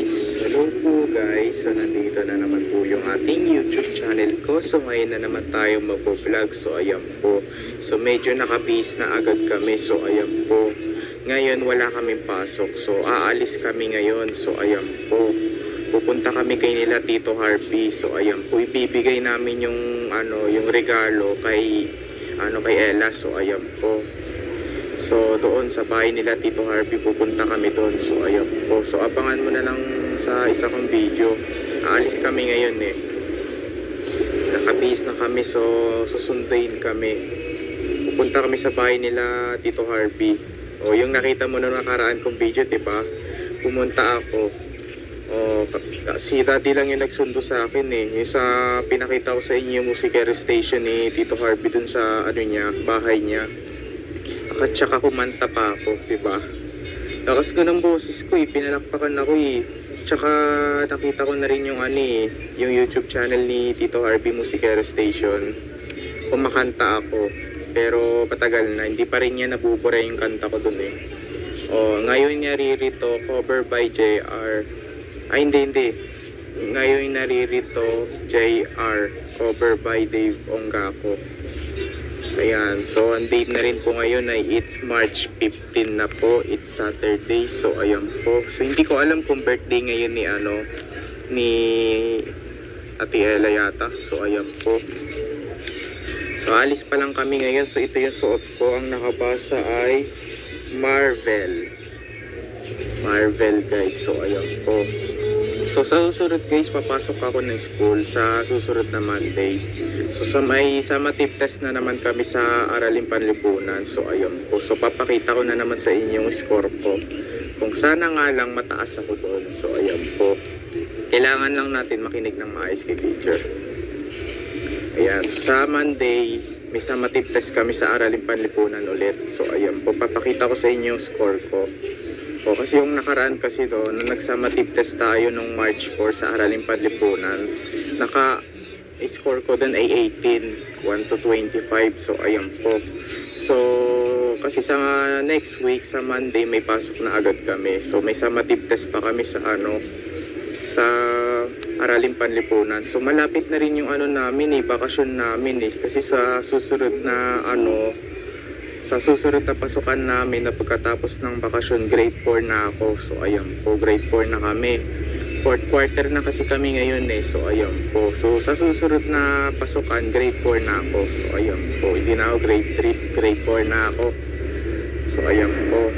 Hello po guys. So nandito na naman po yung ating YouTube channel ko. So ngayon na naman tayo magpo-vlog. So ayan po. So medyo nakabihis na agad kami. So ayan po. Ngayon wala kaming pasok. So aalis kami ngayon. So ayan po. Pupunta kami kay nila Tito Harvey. So ayan po. Ibibigay namin yung yung regalo kay Ella. So ayan po. So doon sa bahay nila Tito Harvey pupunta kami doon. So ayan po. So abangan mo na lang sa isa kong video. Aalis kami ngayon eh. Nakabihis na kami, so susunduin kami. Pupunta kami sa bahay nila Tito Harvey. O yung nakita mo nung nakaraan kong video, diba? Pumunta ako. O si Daddy lang yung nagsundo sa akin eh. Yung sa pinakita ko sa inyo yung Musikero Station ni Tito Harvey dun sa bahay niya. At saka kumanta pa ako, diba? Lakas ko ng boses ko eh, pinalakpakan ako eh. Tsaka nakita ko na rin yung yung YouTube channel ni Tito Harvey Musikero Station. Kumakanta ako, pero patagal na, hindi pa rin niya nabubura yung kanta ko dun eh. Ngayon naririto, cover by JR. Ay hindi. Ngayon naririto, JR, cover by Dave Ongako. Ayan, so ang date na rin po ngayon ay it's March 15 na po, it's Saturday. So ayan po. So hindi ko alam kung birthday ngayon ni Ate Ella yata. So ayan po. So alis pa lang kami ngayon. So ito yung suot ko, ang nakabasa ay Marvel guys. So ayan po. So sa susunod guys, papasok ako ng school sa susunod na Monday. So sa summative test na naman kami sa Araling Panlipunan. So ayun po. So papakita ko na naman sa inyo yung score ko. Kung sana nga lang mataas ako doon. So ayun po. Kailangan lang natin makinig ng maayos kay teacher. Ayan. So sa Monday, may summative test kami sa Araling Panlipunan ulit. So ayun po. Papakita ko sa inyo yung score ko. Kasi yung nakaraan kasi doon, nung nag-summative test tayo nung March 4 sa Araling Panlipunan, score ko doon ay 18, 1 to 25. So ayan po. So kasi sa next week, sa Monday, may pasok na agad kami. So may summative test pa kami sa sa Araling Panlipunan. So malapit na rin yung namin bakasyon namin eh. Kasi sa susunod na pasukan namin na pagkatapos ng bakasyon, grade 4 na ako. So ayan po, grade 4 na kami. 4th quarter na kasi kami ngayon eh. So ayan po. So sa susunod na pasukan, grade 4 na ako. So ayan po. Hindi na ako grade 3, grade 4 na ako. So ayan po.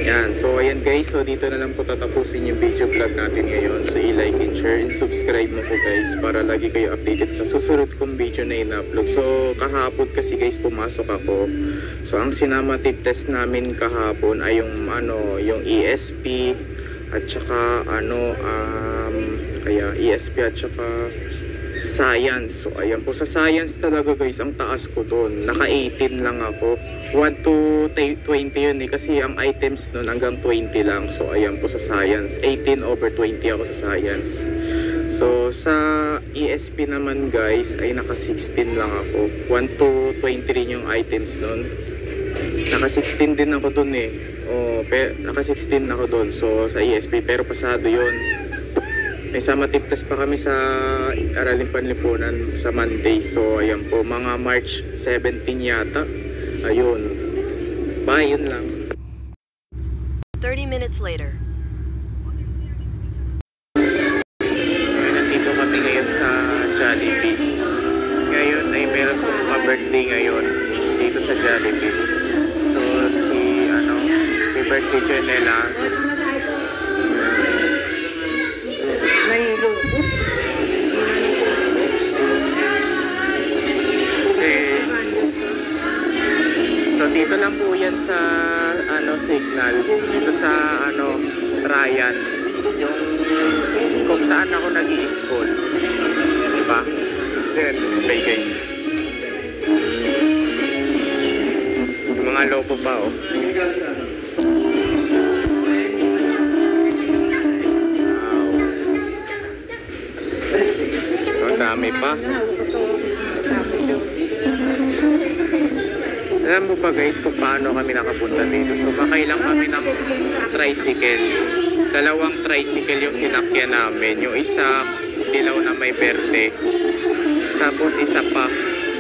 Yan. So ayan guys. So dito na lang po tatapusin yung video vlog natin ngayon. So i-like and share and subscribe mo po guys para lagi kayo updated sa susunod kong video na in-upload. So kahapon kasi guys pumasok ako. So ang sinamative test namin kahapon ay yung yung ESP at saka ESP at saka Science. So ayan po, sa Science talaga guys, ang taas ko doon. Naka 18 lang ako. 1 to 20 yun eh, kasi ang items nun hanggang 20 lang. So ayan po sa Science, 18 over 20 ako sa Science. So sa ESP naman guys ay naka 16 lang ako. 1 to 20 rin yung items nun. Naka 16 din ako dun eh. Naka 16 ako dun. So sa ESP, pero pasado yun. May summative test pa kami sa Araling Panlipunan sa Monday. So ayan po, mga March 17 yata. Ayun. Bye, yun lang. 30 minutes later. Nandito kami ngayon sa Jollibee. Ngayon ay meron pong birthday ngayon dito sa Jollibee. So si may birthday Janela. So dito lang po yan sa Signal, dito sa Ryan, yung kung saan ako nag-i-school, diba? Okay guys, yung mga lobo pa oh. Wow. Ang dami pa. Alam mo ba guys kung paano kami nakapunta dito? So makailang kami ng tricycle. Dalawang tricycle yung sinakyan namin. Yung isa, dilaw na may berde. Tapos isa pa,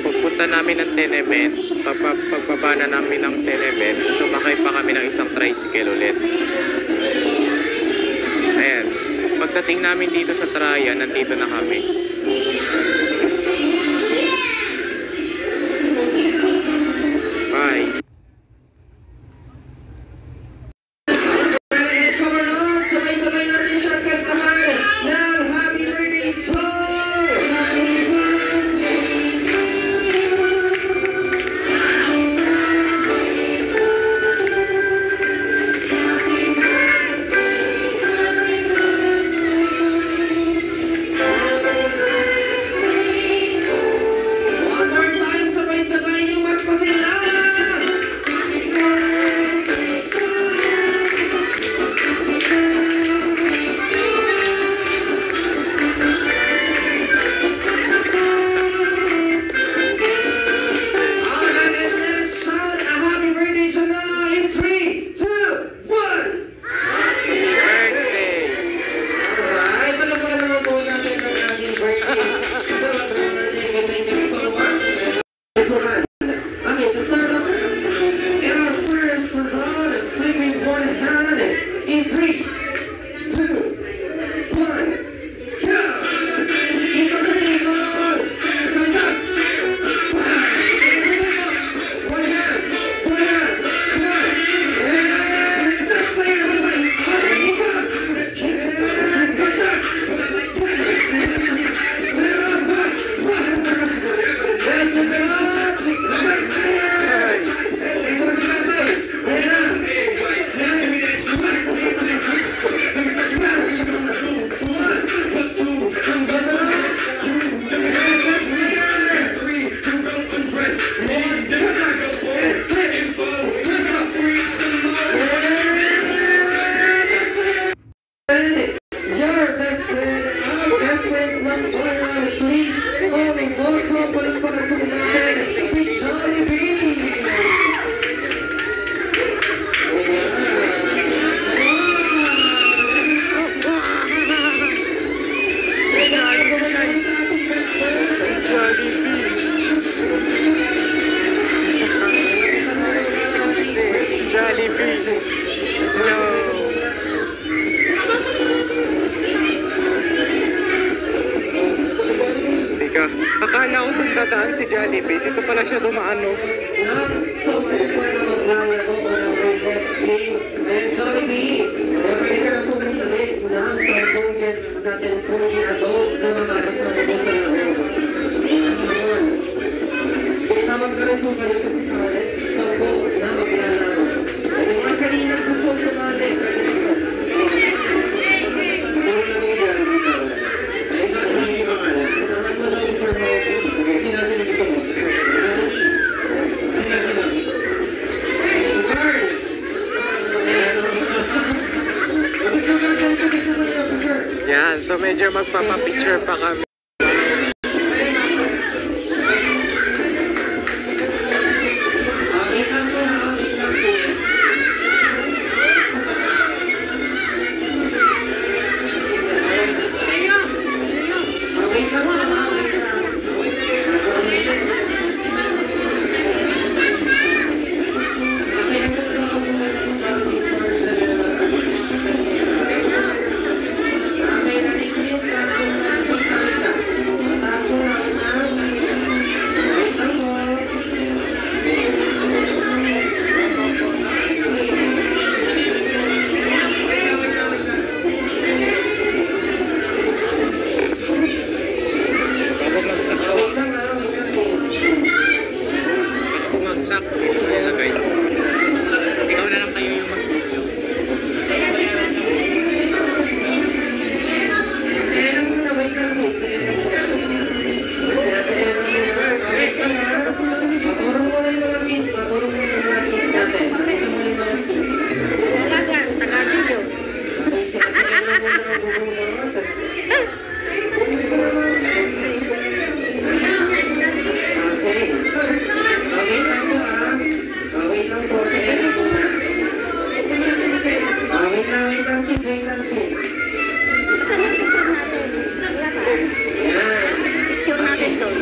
pagpunta namin ng Tenement, pagbaba na namin ng Tenement, sumakay pa kami ng isang tricycle ulit. Ayan. Pagdating namin dito sa Traya, nandito na kami. Bye. Sabay-sabay natin siya kantahan ng Happy Birthday Song! Happy birthday to you. Happy birthday to you. Happy birthday, happy birthday. One more time, sabay-sabay yung mas pasila! Happy birthday to Alright, let us shout a happy birthday, Janela, in 3, 2, 1! Birthday! Alright, palapakan naman po natin ang ating birthday. Thank you so much. Okay, to start off, in our first round, flipping one hand in 3, 2, 1, go! Ikot na ikot! Kanta! One hand, go! And set player sabay! Okay, ikot! Kanta! Let's do it up! Let's do it Your best friend, our best friend, number one, please, welcome, palakpakan po natin si Jollibee! Jollibee! Hello! Teka, akala ko kung dadaan si Jollibee, dito pala siya dumaan, no? So, and Jollibee, ready ka na pumilit ng 10 guests natin kung i-adults na makakasama mo sa laro. Tawag ka rin po kayo kasi sumali, 10 na maglalaro. Yung mga kanina gusto sumali, pwede rin po. Samahan mo lang sa mga Yan, so medyo magpapapicture pa kami. Okay, Picture natin doon.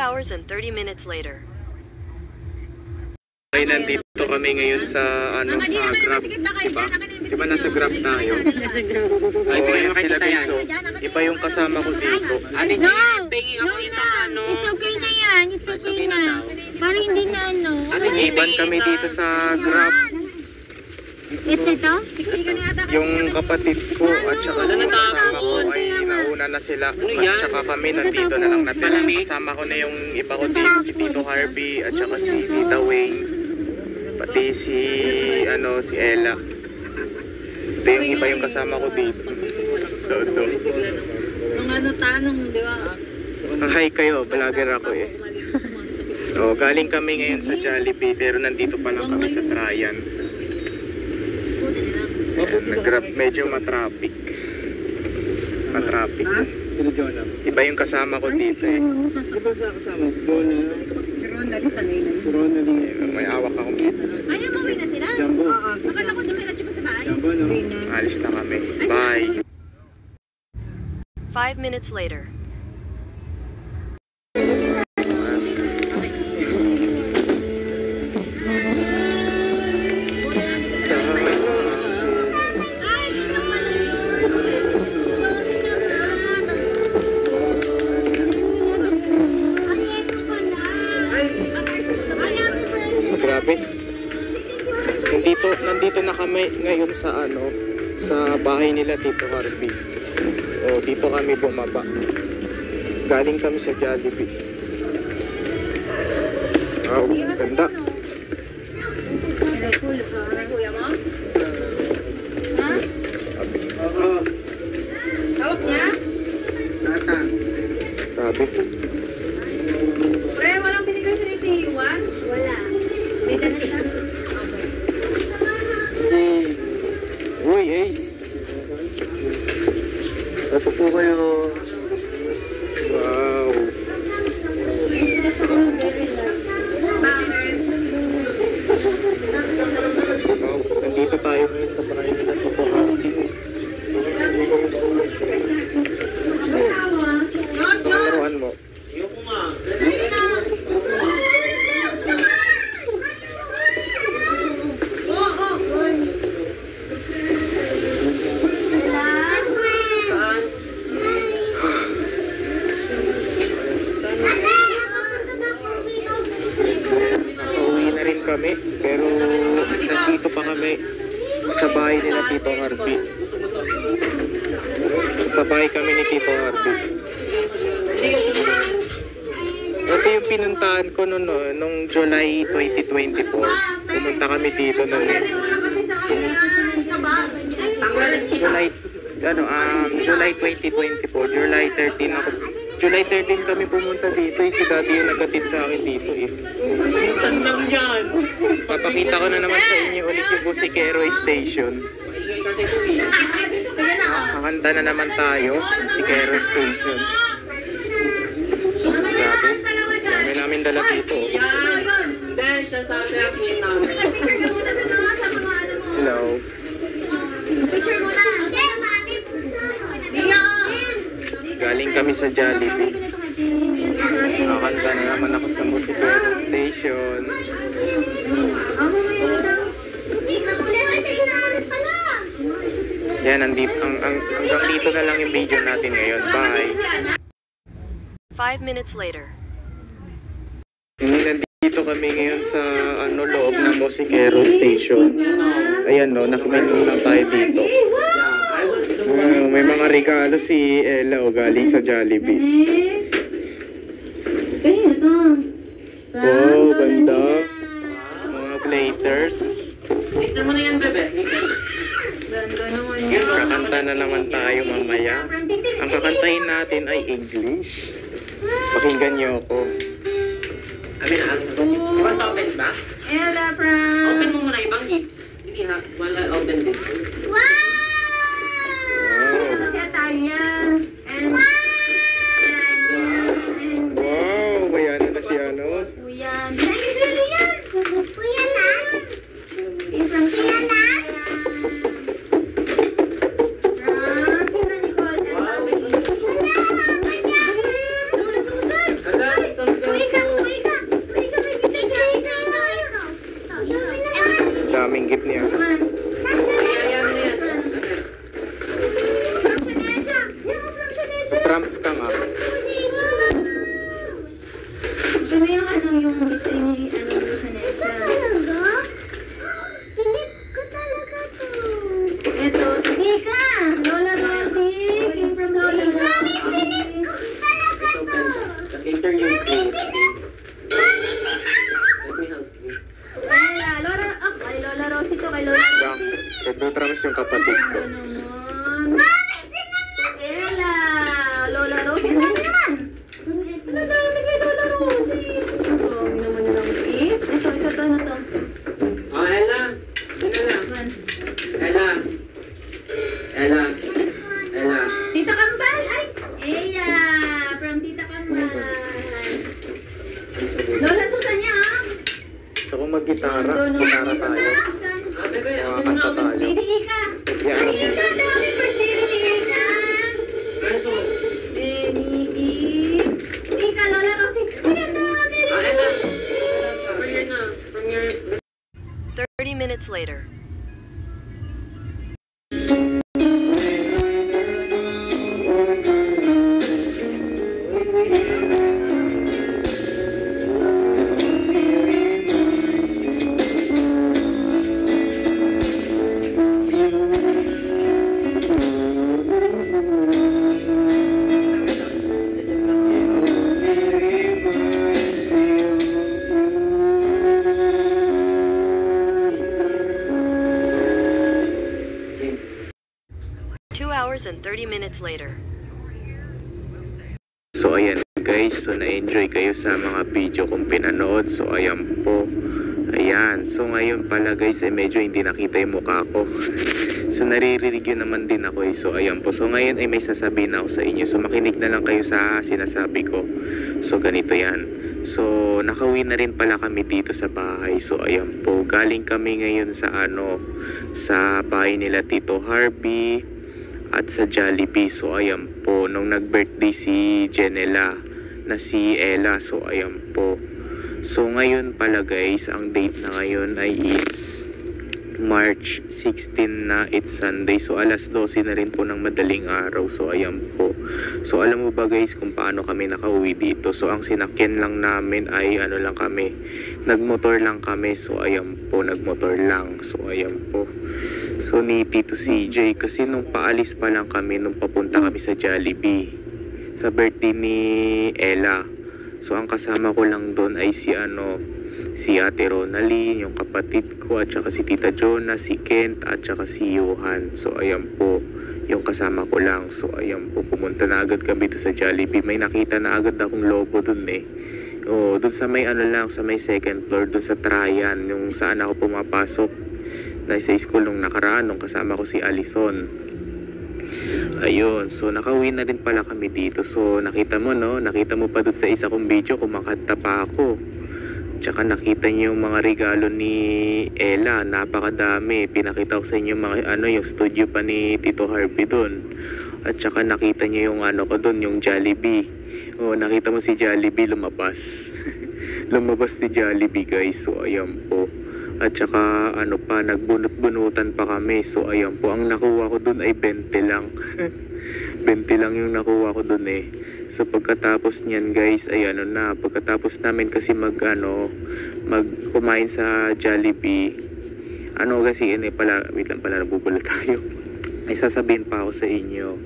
Hours and 30 minutes later. Ay, nandito kami ngayon sa sa Grab. Diba nasa Grab tayo? Ay, ayan sila guys. So, iba yung kasama ko dito. No! It's okay na yan. It's okay na. Parang hindi na ano. Iban kami dito sa Grab. It's ito? Yung kapatid ko at saka yung kasama ko ay nauna na sila. At saka kami nandito na lang natira. Kasama ko na yung iba ko dito, si Tito Harvey at saka si Tita Wayne. Pati si Ella. Ito yung iba yung kasama ko dito. Dodo. Mga tanong, di ba? Hi kayo, vlogger ako eh. So, galing kami ngayon sa Jollibee pero nandito pa lang kami sa Trayan. Nag-grab, medyo matraffic. Matraffic. Sino Jonah? Iba yung kasama ko dito eh. Di ba sa kasama? Si Jonah? Si Ronda rin sa nila. Si Ronda rin. May awak akong dito. Ay, umuwi na sila? Jumbo. Akala ko dumiretso pa sa bahay. Jumbo, no? Alis na kami. Bye! 5 minutes later. Grabe. Nandito na kami ngayon sa sa bahay nila Tito Harvey. O dito kami bumaba. Galing kami sa Jollibee. Wow, ganda. Kuya mo? Ha? Hawak niya? Grabe. Pre, walang binigay sa si Juan? Wala. May dala siya? Uy, Ace. Pasok po kayo. Wow. Wow, nandito tayo ngayon sa bahay nila Tito Harvey. Pangaruan mo. Nakauwi na rin kami, pero nandito pa kami sa bahay nila Tito Harvey. Sa bahay kami ni Tito Harvey. Ito yung pinuntahan ko nung July 2024. Pumunta kami dito nung July 2024, July 13 ako. July 13 kami pumunta dito. Si Daddy yung nagkatid sa akin dito eh. Saan lang yan? Papakita ko na naman sa inyo ulit yung Busikero Station. Kakanta na naman tayo, Busikero Station. Grabe. Dami namin dala dito. Hello. Galing kami sa Jollibee. Kakanta na naman ako sa Busikero Station. Yan, hanggang dito na lang yung video natin ngayon. Bye! 5 minutes later. Nandito kami ngayon sa loob ng Busikero Station. Ayan nakimenu lang tayo dito. may mga regalo si Ella o galing sa Jollibee. Next. Okay, ito. Wow, ganda. Mga glitters. Tignan mo na yan, bebe. Ganda naman yan. Kakanta na naman tayo mamaya. Ang kakantahin natin ay English. Pakinggan niyo ako. Abi na, want to open ba? Ella from... Open mo muna ibang gifts. Hindi ha, wala open this. Wow! Ito si Atalia. And... Wow, may ano na si ano. Kuyan. Ay, hindi yan! Kuyan na? From Kuyan na? Sino Nicole and Magali? Lola Susan! Tuwi ka! Tuwi ka! Tuwi ka! May gift sa Daming gift niya. From Shanesha! Yan mo from Shanesha! Trumps ka nga. Ito na yung ano yung gift sa inyo ano yung Shanesha. Ito, Nika! Lola Rosie! Came from Lola Rosie! Let's open. Enter yung code. Let me help you. Ella, Lola, kay Lola Rosie to, kay Lola Rosie. Ito Trumps yung kapatid ko. Ano naman? Ella, Lola Rosie. Ang dami naman! Ano dami kay Lola Rosie? Ang dami naman nilang gift. Ito, ano to? Oh, Ella. Sino na? Man. Ella. Ella. Ella. Tita Kambal! Ay! Eya! From Tita Kambal. Lola Susan niya, ha? Gusto ko mag-gitara. Gitara tayo. Susan. Ah, bebe, Mga open mo na, kanta open mo. tayo. Baby Ika! Yan ang Ika, happy birthday, Baby Ika! Ano to? Nikki! Ika, Lola Rosie! Ay, ang dami! Ah, Ella. From your na. From your... 30 minutes later. And 30 minutes later. So ayan guys, so na-enjoy kayo sa mga video kong pinanood. So ayan po. Ayan, so ngayon pala guys, medyo hindi nakita yung mukha ko. So naririnig yun naman din ako eh. So ayan po, so ngayon ay may sasabihin ako sa inyo. So makinig na lang kayo sa sinasabi ko. So ganito yan. So nakauwi na rin pala kami dito sa bahay. So ayan po, galing kami ngayon sa sa bahay nila Tito Harvey at sa Jollibee. So ayan po, nung nag-birthday si Jenela na si Ella. So ayan po. So ngayon pala guys, ang date na ngayon ay is March 16 na, it's Sunday. So alas 12 na rin po ng madaling araw. So ayan po. So alam mo ba guys kung paano kami nakauwi dito? So ang sinakyan lang namin ay ano lang kami, nagmotor lang kami. So ayan po, nagmotor lang. So ayan po. So ni Tito CJ, kasi nung paalis pa lang kami, nung papunta kami sa Jollibee sa birthday ni Ella. So ang kasama ko lang doon ay si Ate Ronalie, yung kapatid ko, at saka si Tita Jonah, si Kent, at saka si Johan. So ayan po, yung kasama ko lang. So ayan po, pumunta na agad kami doon sa Jollibee. May nakita na agad akong lobo doon eh. Oh, doon sa may sa may second floor, doon sa Trayan, yung saan ako pumapasok na sa school nung nakaraan, nung kasama ko si Alison. Ayun, so nakauwi na rin pala kami dito. So nakita mo nakita mo pa doon sa isa kong video, kumakanta pa ako. Tsaka nakita niyo yung mga regalo ni Ella, napakadami. Pinakita ko sa inyo mga yung studio pa ni Tito Harvey doon. At tsaka nakita niyo yung ko doon, yung Jollibee. Oh, nakita mo si Jollibee lumabas. Lumabas si Jollibee guys. So ayan po. At saka nagbunot-bunutan pa kami. So ayan po, ang nakuha ko dun ay 20 lang. 20 lang yung nakuha ko dun eh. So pagkatapos niyan guys ay pagkatapos namin kasi kumain sa Jollibee. Kasi wait lang pala, nabubulat tayo. may sasabihin pa ako sa inyo.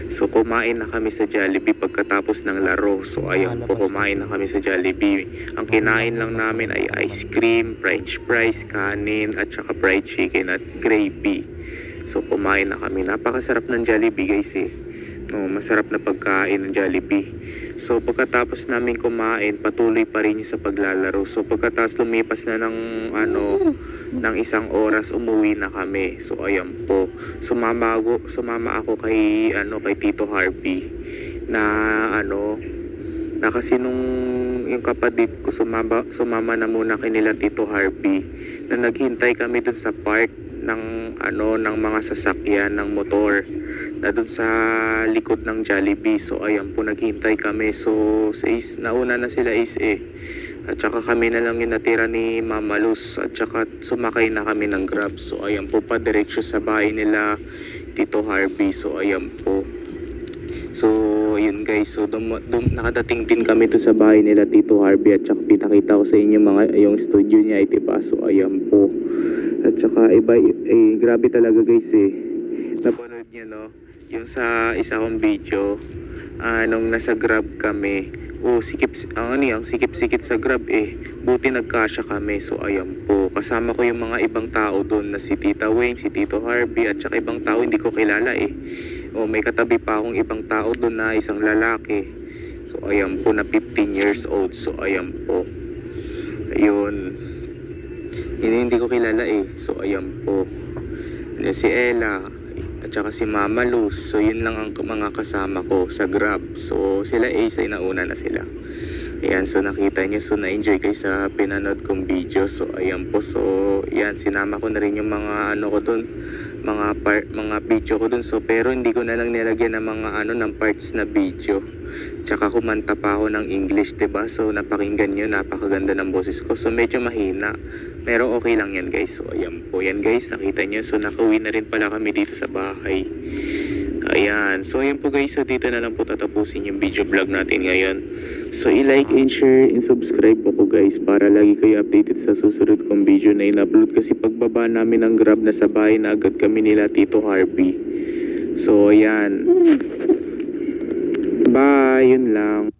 So kumain na kami sa Jollibee pagkatapos ng laro. So ayun po, kumain na kami sa Jollibee. Ang kinain lang namin ay ice cream, french fries, kanin, at saka fried chicken at gravy. So kumain na kami. Napakasarap ng Jollibee guys eh. No, masarap na pagkain ng Jollibee. So pagkatapos namin kumain, patuloy pa rin yung sa paglalaro. So pagkatapos lumipas na ng isang oras, umuwi na kami. So ayan po. Sumama ako kay Tito Harvey na kasi nung yung kapatid ko sumama na muna kanila Tito Harvey na naghintay kami dun sa park ng mga sasakyan ng motor na dun sa likod ng Jollibee. So ayan po, naghintay kami. So nauna na sila at saka kami na lang yung natira ni Mama Luz at saka sumakay na kami ng Grab. So ayan po, padiretso sa bahay nila Tito Harvey. So ayan po. So yun guys, so nakadating din kami to sa bahay nila Tito Harvey at saka pinakita ko sa inyo yung studio niya, diba? So ayan po. At saka grabe talaga guys napanood niyo no yung sa isa kong video nung nasa Grab kami. Ang sikip-sikip sa Grab buti nagkasya kami. So ayan po, kasama ko yung mga ibang tao doon na si Tita Weng, si Tito Harvey at saka ibang tao hindi ko kilala may katabi pa akong ibang tao doon na isang lalaki. So ayan po, na 15 years old. So ayan po, ayun, hindi ko kilala So ayan po, si Ella at saka si Mama Luz. So yun lang ang mga kasama ko sa Grab. So sila ay nauna na sila. Ayan, so nakita nyo, so na-enjoy kayo sa pinanood kong video. So ayan po, so yan, sinama ko na rin yung mga ko dun, mga video ko dun. So pero hindi ko na lang nilagyan ng mga ng parts na video. Tsaka kumanta pa ako ng English, diba? So napakinggan nyo, napakaganda ng boses ko. So medyo mahina, pero okay lang yan guys. So ayan po, yan guys, nakita nyo. So nakauwi na rin pala kami dito sa bahay. Ayan, so ayan po guys, so dito na lang po tatapusin yung video vlog natin ngayon. So i-like and share and subscribe po ko guys para lagi kayo updated sa susunod kong video na in-upload, kasi pagbaba namin ng Grab na sa bahay na agad kami nila Tito Harvey. So ayan, bye, yun lang.